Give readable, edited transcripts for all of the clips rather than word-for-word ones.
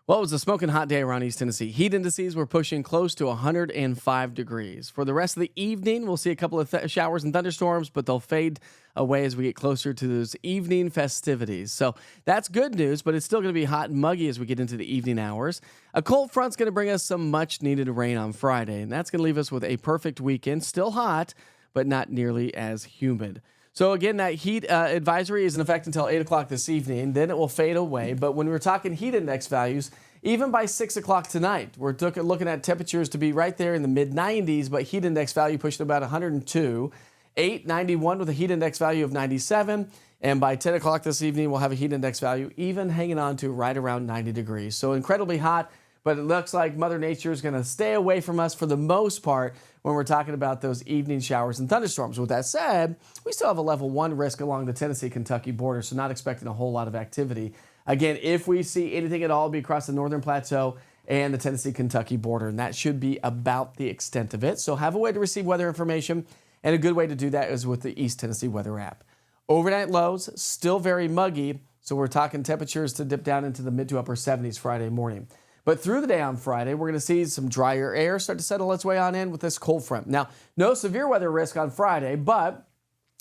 Well, it was a smoking hot day around East Tennessee. Heat indices were pushing close to 105 degrees. For the rest of the evening, we'll see a couple of showers and thunderstorms, but they'll fade away as we get closer to those evening festivities. So that's good news, but it's still going to be hot and muggy as we get into the evening hours. A cold front's going to bring us some much needed rain on Friday, and that's going to leave us with a perfect weekend. Still hot, but not nearly as humid. So again, that heat advisory is in effect until 8 o'clock this evening. Then it will fade away. But when we're talking heat index values, even by 6 o'clock tonight, we're looking at temperatures to be right there in the mid-90s, but heat index value pushed about 102. 91 with a heat index value of 97. And by 10 o'clock this evening, we'll have a heat index value even hanging on to right around 90 degrees. So incredibly hot. But it looks like Mother Nature is going to stay away from us for the most part when we're talking about those evening showers and thunderstorms. With that said, we still have a level 1 risk along the Tennessee-Kentucky border, so not expecting a whole lot of activity. Again, if we see anything at all, it'll be across the Northern Plateau and the Tennessee-Kentucky border, and that should be about the extent of it. So have a way to receive weather information, and a good way to do that is with the East Tennessee Weather app. Overnight lows, still very muggy, so we're talking temperatures to dip down into the mid to upper 70s Friday morning. But through the day on Friday, we're going to see some drier air start to settle its way on in with this cold front. Now, no severe weather risk on Friday, but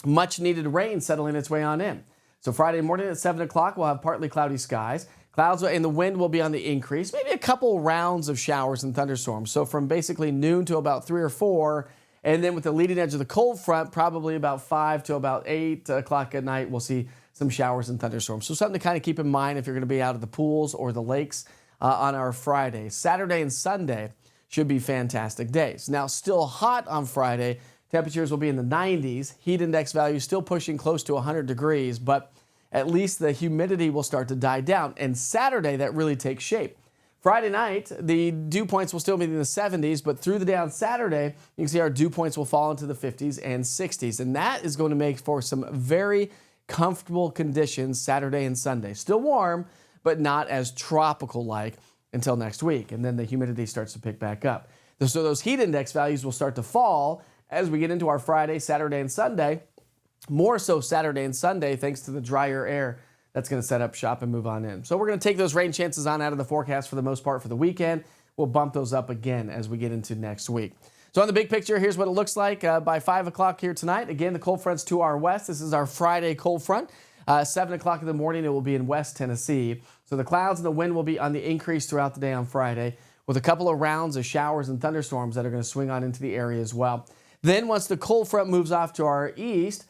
much needed rain settling its way on in. So Friday morning at 7 o'clock, we'll have partly cloudy skies. Clouds and the wind will be on the increase, maybe a couple rounds of showers and thunderstorms. So from basically noon to about 3 or 4, and then with the leading edge of the cold front, probably about 5 to about 8 o'clock at night, we'll see some showers and thunderstorms. So something to kind of keep in mind if you're going to be out at the pools or the lakes on our Friday. Saturday and Sunday should be fantastic days. Now, still hot on Friday. Temperatures will be in the 90s. Heat index value still pushing close to 100 degrees, but at least the humidity will start to die down. And Saturday, that really takes shape. Friday night, the dew points will still be in the 70s, but through the day on Saturday, you can see our dew points will fall into the 50s and 60s. And that is going to make for some very comfortable conditions Saturday and Sunday. Still warm, but not as tropical-like until next week. And then the humidity starts to pick back up. So those heat index values will start to fall as we get into our Friday, Saturday, and Sunday. More so Saturday and Sunday, thanks to the drier air that's going to set up shop and move on in. So we're going to take those rain chances on out of the forecast for the most part for the weekend. We'll bump those up again as we get into next week. So on the big picture, here's what it looks like by 5 o'clock here tonight. Again, the cold front's to our west. This is our Friday cold front. 7 o'clock in the morning, it will be in West Tennessee. So the clouds and the wind will be on the increase throughout the day on Friday, with a couple of rounds of showers and thunderstorms that are going to swing on into the area as well. Then once the cold front moves off to our east,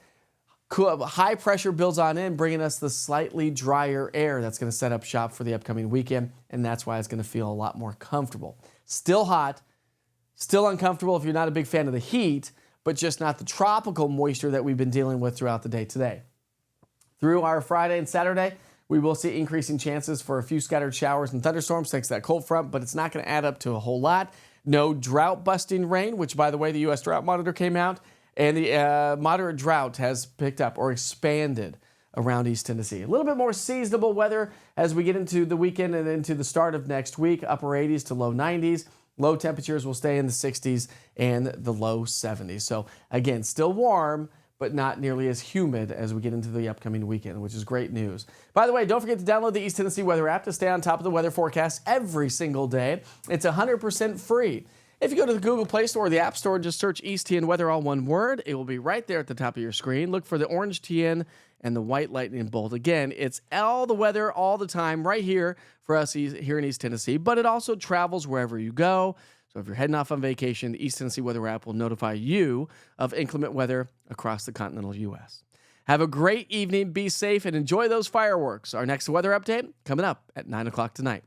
high pressure builds on in, bringing us the slightly drier air that's going to set up shop for the upcoming weekend, and that's why it's going to feel a lot more comfortable. Still hot, still uncomfortable if you're not a big fan of the heat, but just not the tropical moisture that we've been dealing with throughout the day today. Through our Friday and Saturday, we will see increasing chances for a few scattered showers and thunderstorms thanks to that cold front, but it's not going to add up to a whole lot. No drought-busting rain, which, by the way, the U.S. Drought Monitor came out, and the moderate drought has picked up or expanded around East Tennessee. A little bit more seasonable weather as we get into the weekend and into the start of next week, upper 80s to low 90s. Low temperatures will stay in the 60s and the low 70s. So, again, still warm, but not nearly as humid as we get into the upcoming weekend, which is great news. By the way, don't forget to download the East Tennessee Weather app to stay on top of the weather forecast every single day. It's 100% free. If you go to the Google Play Store or the App Store and just search East TN Weather, all one word, it will be right there at the top of your screen. Look for the orange TN and the white lightning bolt. Again, it's all the weather all the time right here for us here in East Tennessee, but it also travels wherever you go. So if you're heading off on vacation, the East Tennessee Weather app will notify you of inclement weather across the continental U.S. Have a great evening, be safe, and enjoy those fireworks. Our next weather update coming up at 9 o'clock tonight.